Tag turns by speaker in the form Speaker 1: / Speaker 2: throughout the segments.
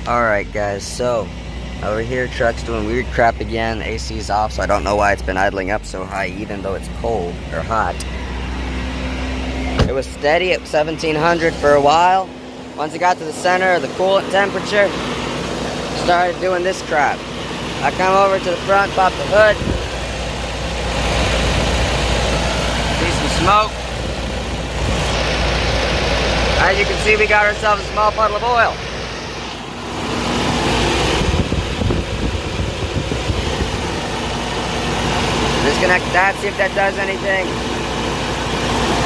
Speaker 1: Alright guys, so over here truck's doing weird crap again. AC's off, so I don't know why it's been idling up so high even though it's cold or hot. It was steady at 1700 for a while. Once it got to the center, the coolant temperature started doing this crap. I come over to the front, pop the hood, see some smoke. As you can see, we got ourselves a small puddle of oil. Disconnect that, see if that does anything.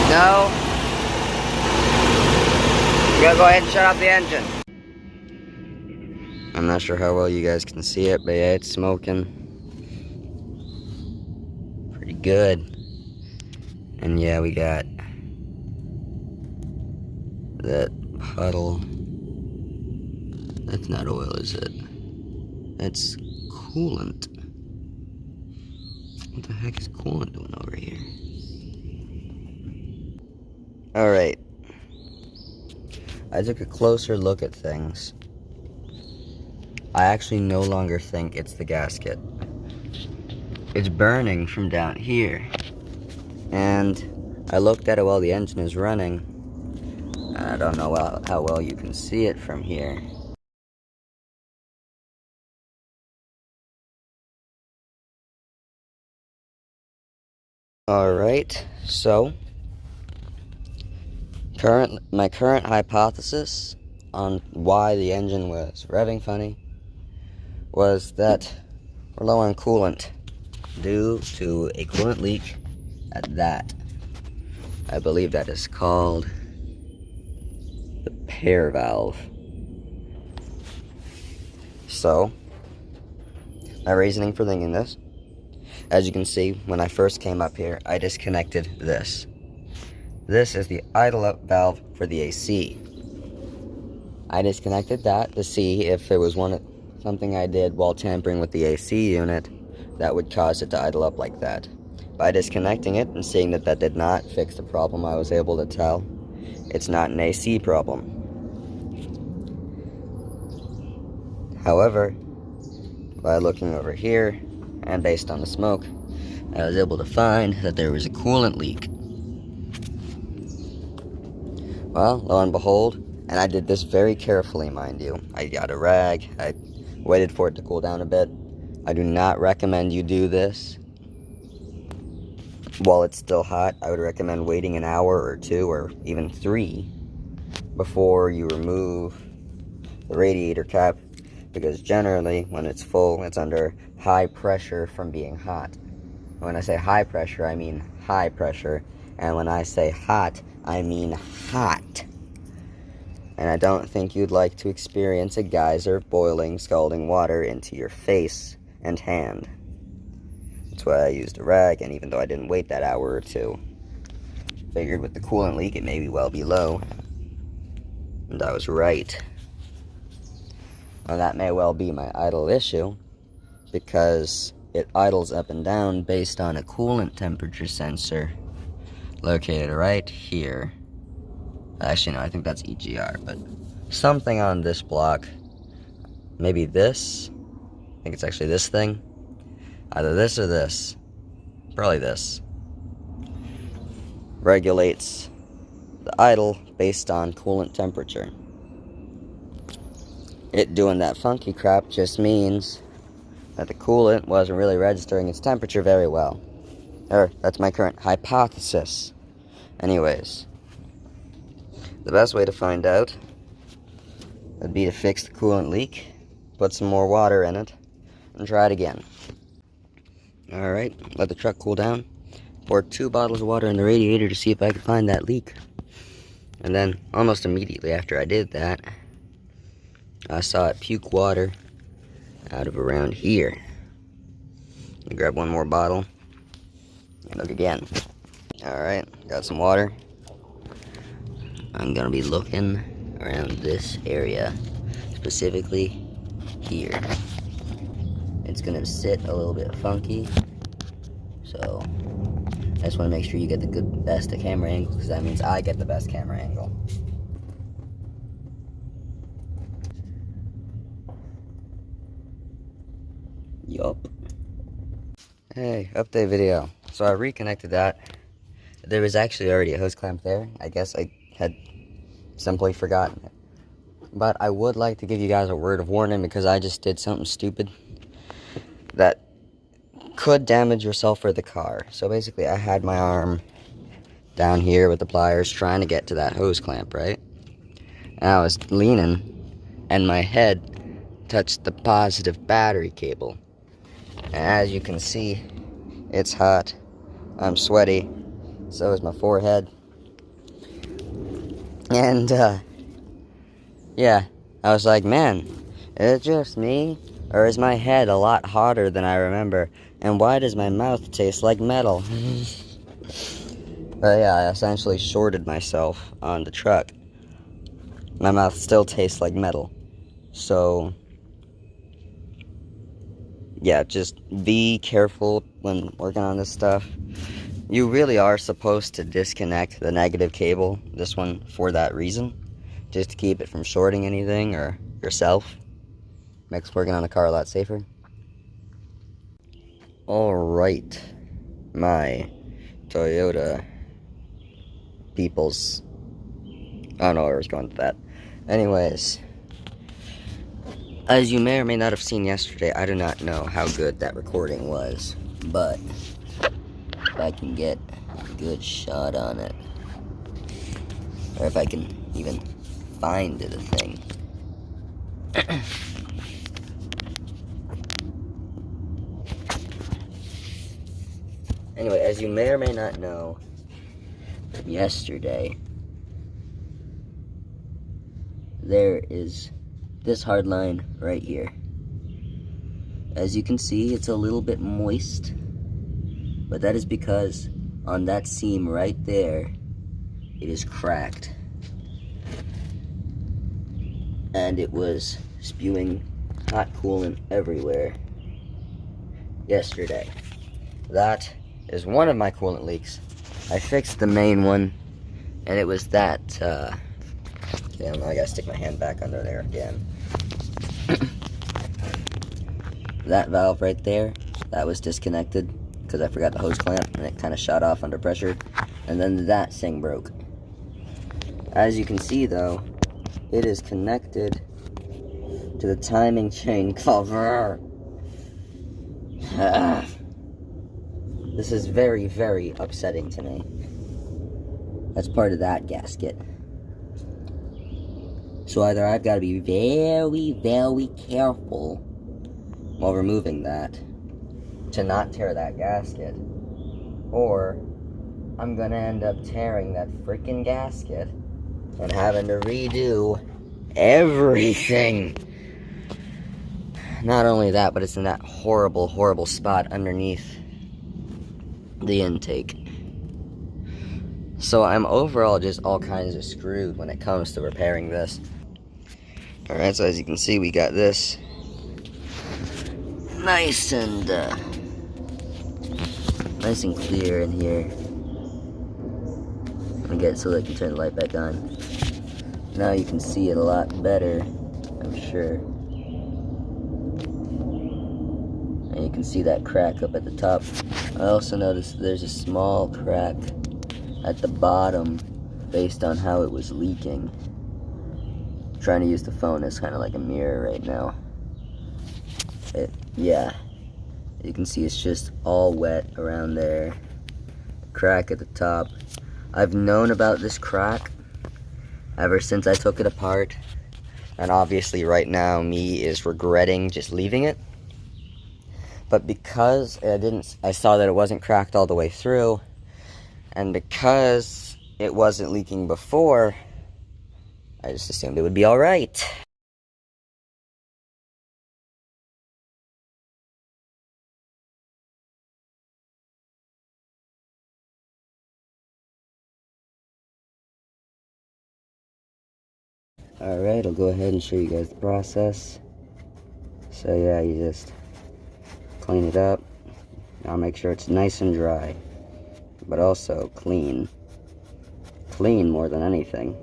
Speaker 1: No. I'm gonna go ahead and shut off the engine. I'm not sure how well you guys can see it, but yeah, it's smoking pretty good. And yeah, we got that puddle. That's not oil, is it? That's coolant. What the heck is coolant doing over here? Alright. I took a closer look at things. I actually no longer think it's the gasket. It's burning from down here. And I looked at it while the engine is running. I don't know how well you can see it from here. Alright, so my current hypothesis on why the engine was revving funny was that we're low on coolant due to a coolant leak at that. I believe that is called the pair valve. So, my reasoning for thinking this, as you can see, when I first came up here, I disconnected this. This is the idle up valve for the AC. I disconnected that to see if there was something I did while tampering with the AC unit that would cause it to idle up like that. By disconnecting it and seeing that that did not fix the problem, I was able to tell it's not an AC problem. However, by looking over here and based on the smoke, I was able to find that there was a coolant leak. Well, lo and behold, and I did this very carefully, mind you. I got a rag, I waited for it to cool down a bit. I do not recommend you do this while it's still hot. I would recommend waiting an hour or 2 or even 3 before you remove the radiator cap, because generally when it's full, it's under high pressure from being hot. When I say high pressure, I mean high pressure, and when I say hot, I mean hot. And I don't think you'd like to experience a geyser boiling, scalding water into your face and hand. That's why I used a rag, and even though I didn't wait that hour or 2, figured with the coolant leak it may well be low. And I was right. Well, that may well be my idle issue, because it idles up and down based on a coolant temperature sensor located right here. Actually, no, I think that's EGR, but something on this block, maybe this, I think it's actually this thing, either this or this, probably this, regulates the idle based on coolant temperature. It doing that funky crap just means that the coolant wasn't really registering its temperature very well. That's my current hypothesis. Anyways, the best way to find out would be to fix the coolant leak, put some more water in it, and try it again. Alright, let the truck cool down, poured 2 bottles of water in the radiator to see if I could find that leak. And then, almost immediately after I did that, I saw it puke water out of around here. I grab one more bottle and look again. Alright, got some water. I'm gonna be looking around this area, specifically here. It's gonna sit a little bit funky, so I just want to make sure you get the best camera angle, because that means I get the best camera angle. Yup. Hey, update video. So I reconnected that. There was actually already a hose clamp there. I guess I had simply forgotten it. But I would like to give you guys a word of warning because I just did something stupid that could damage yourself or the car. So basically I had my arm down here with the pliers trying to get to that hose clamp, right? And I was leaning and my head touched the positive battery cable. And as you can see, it's hot. I'm sweaty. So is my forehead. And yeah, I was like, man, is it just me? Or is my head a lot hotter than I remember? And why does my mouth taste like metal? But yeah, I essentially shorted myself on the truck. My mouth still tastes like metal. So yeah, just be careful when working on this stuff. You really are supposed to disconnect the negative cable, this one, for that reason. Just to keep it from shorting anything or yourself. Makes working on a car a lot safer. Alright, my Toyota peoples. I don't know where I was going with that. Anyways, as you may or may not have seen yesterday, I do not know how good that recording was, but if I can get a good shot on it, or if I can even find the thing. Anyway, as you may or may not know, yesterday, there is this hard line right here. As you can see, it's a little bit moist, but that is because on that seam right there, it is cracked. And it was spewing hot coolant everywhere yesterday. That is one of my coolant leaks. I fixed the main one, and it was that, damn, I gotta stick my hand back under there again. That valve right there, that was disconnected because I forgot the hose clamp, and it kind of shot off under pressure. And then that thing broke. As you can see though, it is connected to the timing chain cover. This is very, very upsetting to me. That's part of that gasket. So either I've got to be very, very careful while removing that to not tear that gasket, or I'm gonna end up tearing that freaking gasket and having to redo everything. Not only that, but it's in that horrible, horrible spot underneath the intake. So I'm overall just all kinds of screwed when it comes to repairing this. Alright, so as you can see, we got this nice and clear in here. I'm gonna get it so that I can turn the light back on. Now you can see it a lot better, I'm sure. And you can see that crack up at the top. I also noticed there's a small crack at the bottom based on how it was leaking. I'm trying to use the phone as kind of like a mirror right now. Yeah, you can see it's just all wet around there. Crack at the top. I've known about this crack ever since I took it apart, and obviously right now me is regretting just leaving it. But because I saw that it wasn't cracked all the way through, and because it wasn't leaking before, I just assumed it would be alright. Alright, I'll go ahead and show you guys the process. So yeah, you just clean it up. Now make sure it's nice and dry, but also clean. Clean more than anything.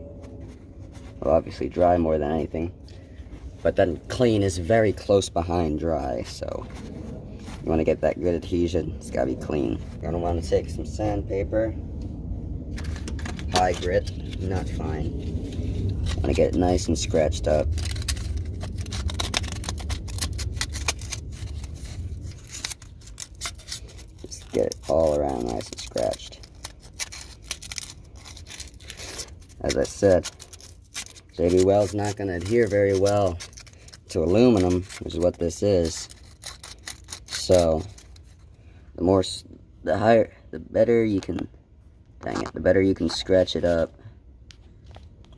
Speaker 1: Well, obviously dry more than anything, but then clean is very close behind dry, so You want to get that good adhesion, it's got to be clean. You're going to want to take some sandpaper, high grit, not fine. Want to get it nice and scratched up. Just get it all around nice and scratched. As I said, JB Weld's not going to adhere very well to aluminum, which is what this is. So, the better you can, the better you can scratch it up,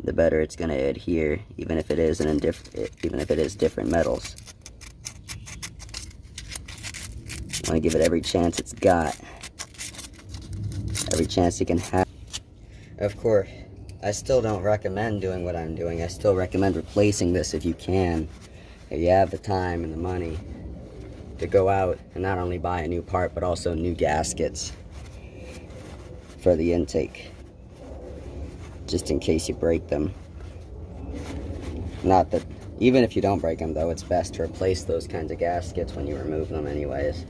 Speaker 1: the better it's going to adhere, even if it is different metals. I want to give it every chance it's got, every chance you can have. Of course, I still don't recommend doing what I'm doing. I still recommend replacing this if you can, if you have the time and the money to go out and not only buy a new part, but also new gaskets for the intake, just in case you break them. Not that, even if you don't break them though, it's best to replace those kinds of gaskets when you remove them anyways.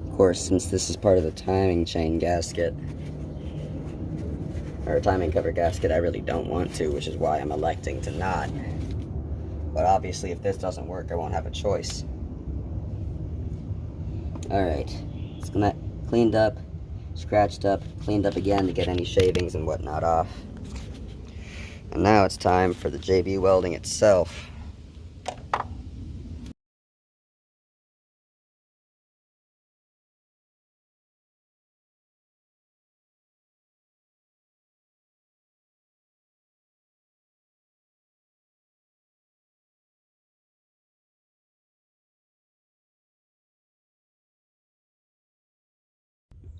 Speaker 1: Of course, since this is part of the timing chain gasket, or a timing cover gasket, I really don't want to, which is why I'm electing to not. But obviously, if this doesn't work, I won't have a choice. Alright, it's gonna cleaned up, scratched up, cleaned up again to get any shavings and whatnot off. And now it's time for the JB welding itself.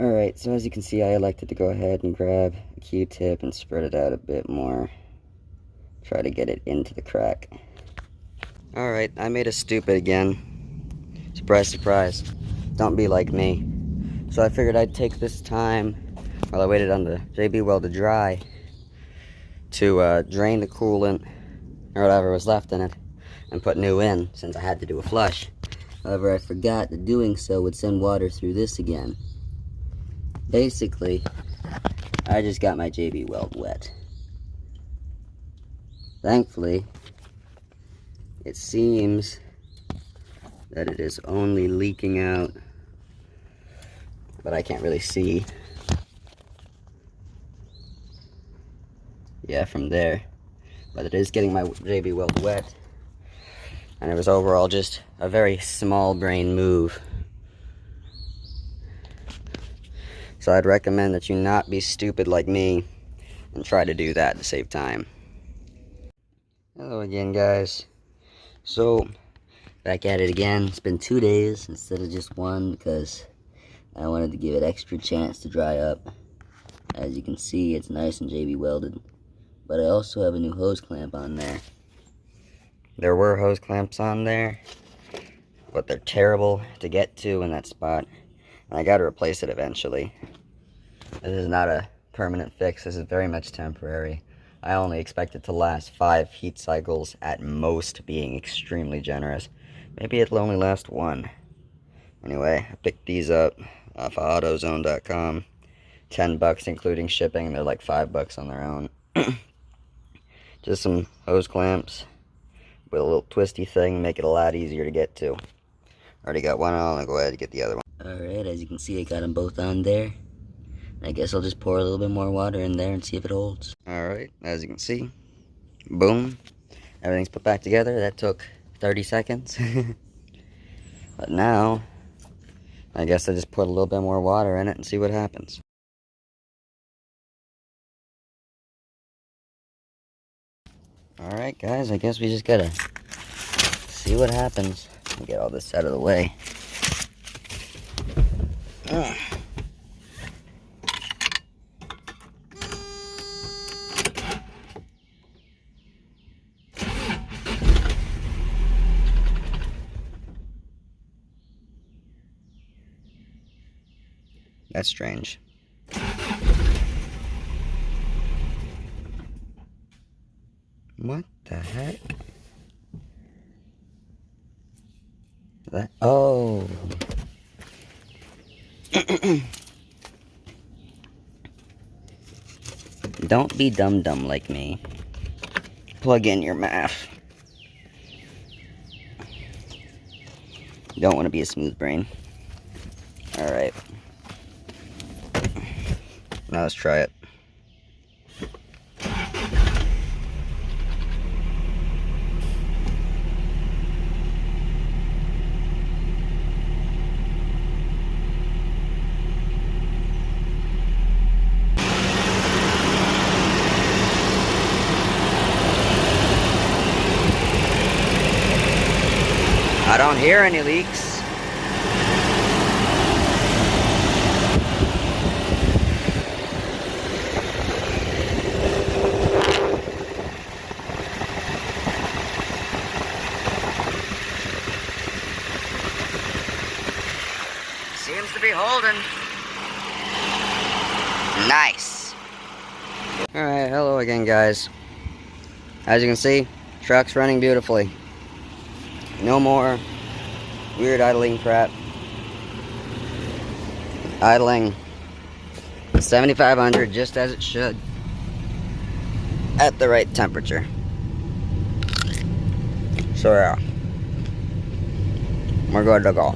Speaker 1: Alright, so as you can see, I elected to go ahead and grab a Q-tip and spread it out a bit more. Try to get it into the crack. Alright, I made a stupid again. Surprise, surprise. Don't be like me. So I figured I'd take this time, while I waited on the JB Weld to dry, to drain the coolant, or whatever was left in it, and put new in, since I had to do a flush. However, I forgot that doing so would send water through this again. Basically, I just got my JB Weld wet. Thankfully, it seems that it is only leaking out, but I can't really see. Yeah, from there. But it is getting my JB Weld wet. And it was overall just a very small brain move. So I'd recommend that you not be stupid like me and try to do that to save time. Hello again, guys. So, back at it again. It's been 2 days instead of just one because I wanted to give it extra chance to dry up. As you can see, it's nice and JB welded. But I also have a new hose clamp on there. There were hose clamps on there, but they're terrible to get to in that spot. And I gotta replace it eventually. This is not a permanent fix. This is very much temporary. I only expect it to last 5 heat cycles at most, being extremely generous. Maybe it'll only last 1. Anyway, I picked these up off of AutoZone.com. $10 including shipping. They're like $5 on their own. Just some hose clamps with a little twisty thing, make it a lot easier to get to. Already got one on, I'll go ahead and get the other one. Alright, as you can see, I got them both on there. I guess I'll just pour a little bit more water in there and see if it holds. Alright, as you can see, boom. Everything's put back together. That took 30 seconds. But now, I guess I just put a little bit more water in it and see what happens. Alright guys, I guess we just gotta see what happens. Get all this out of the way. That's strange. What the heck? That, oh. Don't be dumb like me. Plug in your math. You don't want to be a smooth brain. Alright. Now let's try it. I don't hear any leaks. Seems to be holding. Nice. Alright, hello again, guys. As you can see, truck's running beautifully. No more weird idling crap. Idling 7,500 just as it should. At the right temperature. So yeah, we're good to go.